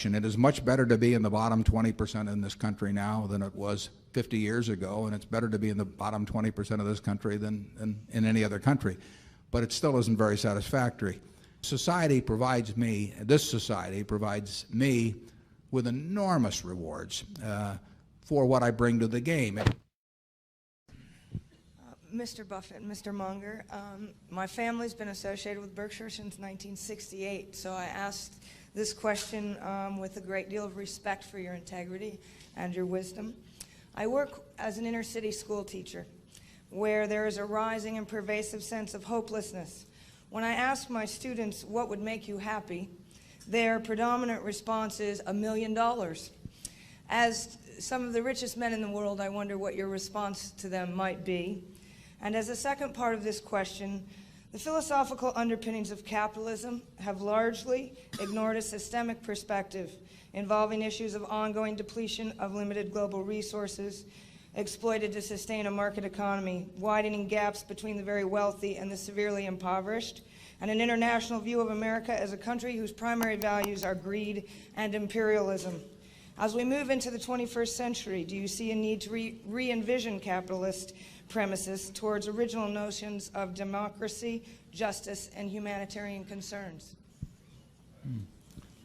It is much better to be in the bottom 20% in this country now than it was 50 years ago, and it's better to be in the bottom 20% of this country than in any other country. But it still isn't very satisfactory. Society provides me, this society provides me with enormous rewards for what I bring to the game. Mr. Buffett and Mr. Munger, my family's been associated with Berkshire since 1968, so I asked this question with a great deal of respect for your integrity and your wisdom. I work as an inner city school teacher where there is a rising and pervasive sense of hopelessness. When I ask my students what would make you happy, their predominant response is $1 million. As some of the richest men in the world, I wonder what your response to them might be. And as a second part of this question, the philosophical underpinnings of capitalism have largely ignored a systemic perspective involving issues of ongoing depletion of limited global resources exploited to sustain a market economy, widening gaps between the very wealthy and the severely impoverished, and an international view of America as a country whose primary values are greed and imperialism. As we move into the 21st century, do you see a need to re-envision capitalist premises towards original notions of democracy, justice, and humanitarian concerns?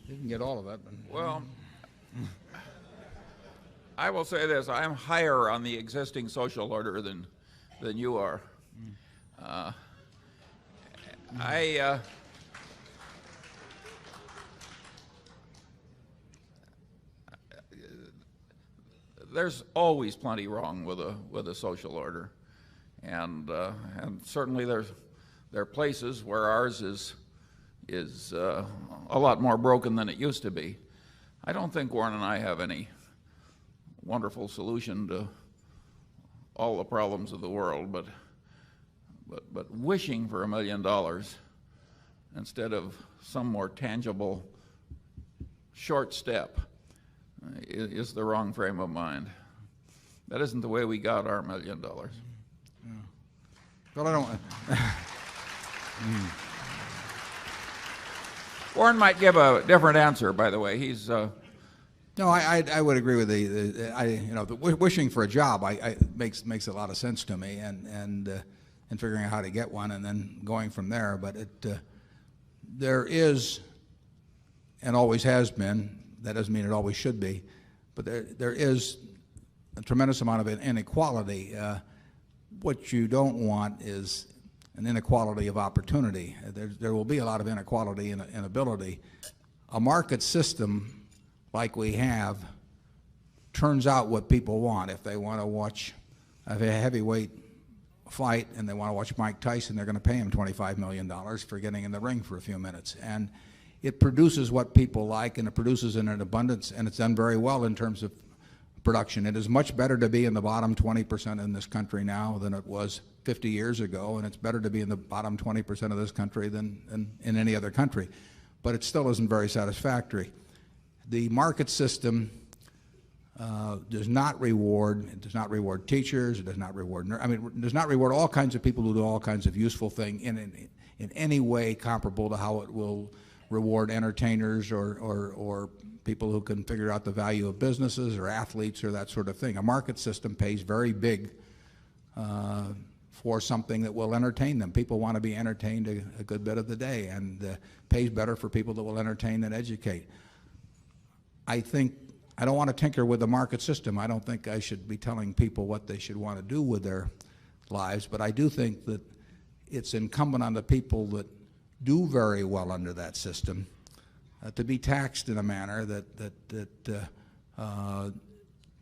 You can get all of that. Well, I will say this. I'm higher on the existing social order than you are. There's always plenty wrong with a social order, and certainly there are places where ours is a lot more broken than it used to be. I don't think Warren and I have any wonderful solution to all the problems of the world, but wishing for $1 million instead of some more tangible short step is the wrong frame of mind. That isn't the way we got our $1 million. Yeah. Well, I don't. Warren might give a different answer, by the way. He's No, I would agree with the wishing for a job. Makes a lot of sense to me, and figuring out how to get one, and then going from there. But there is, and always has been. That doesn't mean it always should be, but there is a tremendous amount of inequality. What you don't want is an inequality of opportunity. There will be a lot of inequality in ability. A market system like we have turns out what people want. If they want to watch a heavyweight fight and they want to watch Mike Tyson, they're going to pay him $25 million for getting in the ring for a few minutes. And it produces what people like, and it produces in an abundance, and it's done very well in terms of production. It is much better to be in the bottom 20% in this country now than it was 50 years ago, and it's better to be in the bottom 20% of this country than in any other country. But it still isn't very satisfactory. The market system does not reward teachers, it does not reward does not reward all kinds of people who do all kinds of useful things in any way comparable to how it will reward entertainers or people who can figure out the value of businesses or athletes or that sort of thing. A market system pays very big for something that will entertain them. People want to be entertained a good bit of the day, and pays better for people that will entertain and educate. I don't want to tinker with the market system. I don't think I should be telling people what they should want to do with their lives, but I do think that it's incumbent on the people that do very well under that system to be taxed in a manner that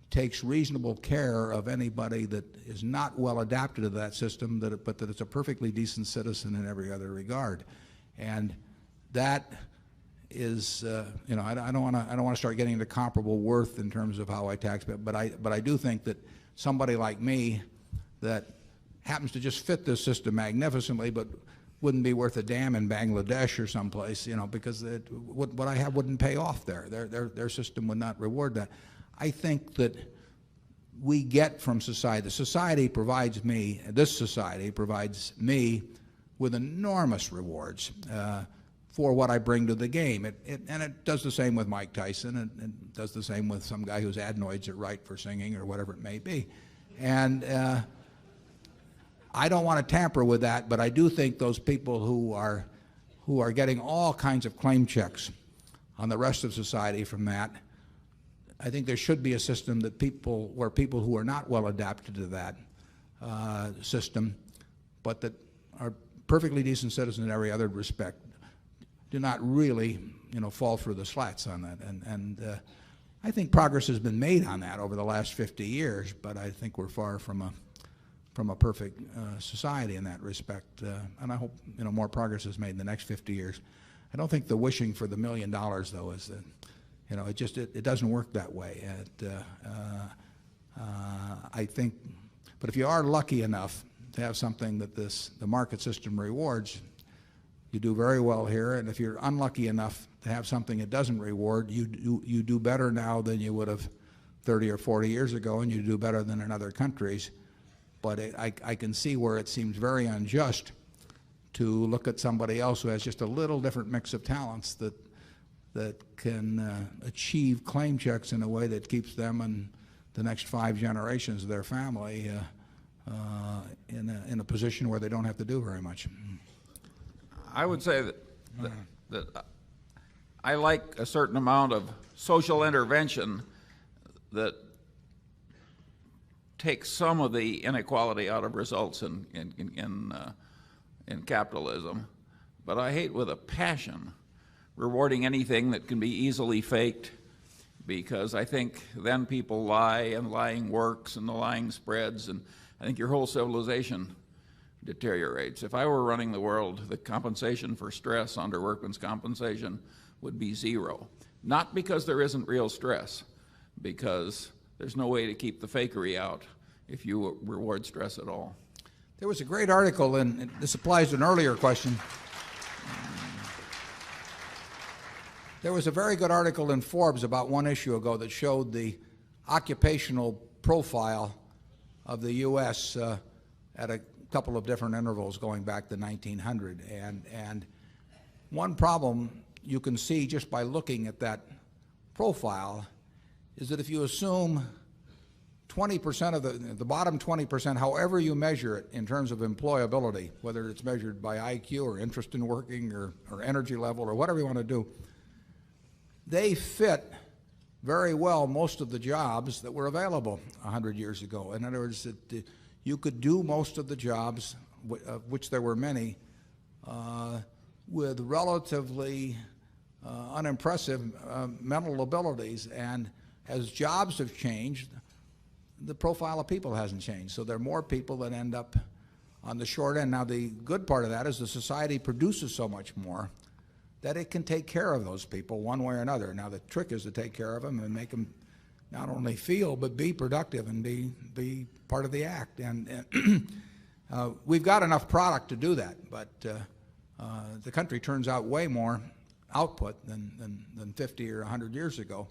takes reasonable care of anybody that is not well adapted to that system, but that it's a perfectly decent citizen in every other regard. And that is, I don't want to start getting into comparable worth in terms of how I tax, but I do think that somebody like me that happens to just fit this system magnificently, but wouldn't be worth a damn in Bangladesh or someplace, because what I have wouldn't pay off there. Their system would not reward that. I think that we get from society. This society provides me with enormous rewards for what I bring to the game. And it does the same with Mike Tyson, and it does the same with some guy whose adenoids are right for singing or whatever it may be. And I don't want to tamper with that, but I do think those people who are getting all kinds of claim checks on the rest of society from that, I think there should be a system that where people who are not well adapted to that system, but that are perfectly decent citizens in every other respect, do not really, fall through the slats on that. And I think progress has been made on that over the last 50 years, but I think we're far from a perfect society in that respect. And I hope more progress is made in the next 50 years. I don't think the wishing for the $1 million, though, is that it doesn't work that way. I think, but if you are lucky enough to have something that the market system rewards, you do very well here. And if you're unlucky enough to have something it doesn't reward, you do better now than you would have 30 or 40 years ago, and you do better than in other countries. But I can see where it seems very unjust to look at somebody else who has just a little different mix of talents that can achieve claim checks in a way that keeps them and the next 5 generations of their family in a position where they don't have to do very much. I would say that I like a certain amount of social intervention that takes some of the inequality out of results in capitalism, but I hate with a passion rewarding anything that can be easily faked, because I think then people lie, and lying works, and the lying spreads, and I think your whole civilization deteriorates. If I were running the world, the compensation for stress under workman's compensation would be 0. Not because there isn't real stress, because there's no way to keep the fakery out if you reward stress at all. There was a great article, and this applies to an earlier question. There was a very good article in Forbes about 1 issue ago that showed the occupational profile of the U.S. At a couple of different intervals going back to 1900. And one problem you can see just by looking at that profile is that if you assume 20% of the bottom 20%, however you measure it in terms of employability, whether it's measured by IQ or interest in working or energy level or whatever you want to do, they fit very well most of the jobs that were available 100 years ago. In other words, you could do most of the jobs, of which there were many, with relatively unimpressive mental abilities. And as jobs have changed, the profile of people hasn't changed. So there are more people that end up on the short end. Now, the good part of that is the society produces so much more that it can take care of those people one way or another. Now, the trick is to take care of them and make them not only feel, but be productive and be part of the act. And we've got enough product to do that, but the country turns out way more output than 50 or 100 years ago.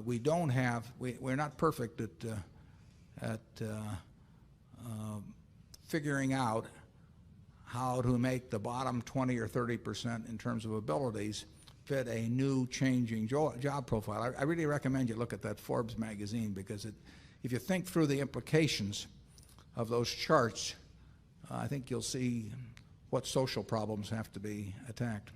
We're not perfect at figuring out how to make the bottom 20 or 30% in terms of abilities fit a new changing job profile. I really recommend you look at that Forbes magazine, because if you think through the implications of those charts, I think you'll see what social problems have to be attacked.